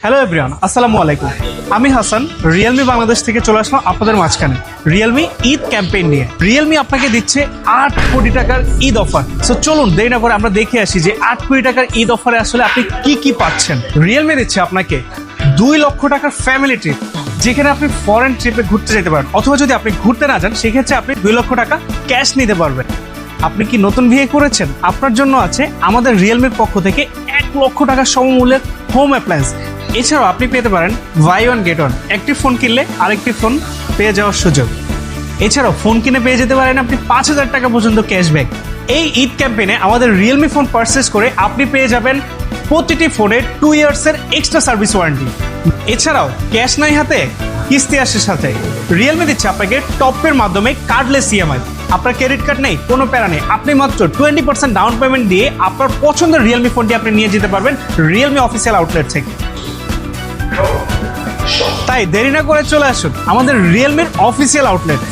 Hello everyone, আসসালামু আলাইকুম। আমি হাসান রিয়েলমি বাংলাদেশ থেকে চলে আসলাম আপনাদের মাঝখানে রিয়েলমি ঈদ ক্যাম্পেইন নিয়ে। রিয়েলমি আপনাকে দিচ্ছে 8 কোটি টাকার ঈদ অফার। সো চলুন দেরি না করে আমরা দেখে আসি যে 8 কোটি টাকার ঈদ অফারে আসলে আপনি কি কি পাচ্ছেন। রিয়েলমি দিচ্ছে আপনাকে 2 লক্ষ টাকার ফ্যামিলি ট্রিপ, যেখানে আপনি ফরেন ট্রিপে ঘুরতে যেতে পারেন, অথবা যদি আপনি ঘুরতে না যান সেক্ষেত্রে আপনি 2 লক্ষ টাকা ক্যাশ নিতে পারবেন। আপনি কি নতুন বিয়ে করেছেন? আপনার জন্য আছে আমাদের রিয়েলমির পক্ষ থেকে 1 লক্ষ টাকার সমমূল্যের হোম অ্যাপ্লায়েন্স। এছাড়াও আপনি পেতে পারেন বাই ওয়ান গেট ওয়ান, একটি ফোন কিনলে আরেকটি ফোন পেয়ে যাওয়ার সুযোগ। এছাড়াও ফোন কিনে পেয়ে যেতে পারেন আপনি 5,000 টাকা পর্যন্ত ক্যাশব্যাক। এই ঈদ ক্যাম্পেইনে আমাদের রিয়েলমি ফোন পারচেস করে আপনি পেয়ে যাবেন প্রতিটি ফোনে 2 ইয়ার্সের এক্সট্রা সার্ভিস ওয়ারেন্টি। এছাড়াও ক্যাশ নাই হাতে, কিস্তি আসে সাথে। রিয়েলমি দিচ্ছে আপনাকে টপের মাধ্যমে কার্ডলেস ইএমআই। আপনার ক্রেডিট কার্ড নেই, কোনো প্যারা নেই, আপনি মাত্র 20% ডাউন পেমেন্ট দিয়ে আপনার পছন্দের রিয়েলমি ফোনটি আপনি নিয়ে যেতে পারবেন রিয়েলমি অফিসিয়াল আউটলেট থেকে। তাই দেরি না করে চলে আসুন আমাদের রিয়েলমির অফিসিয়াল আউটলেটে।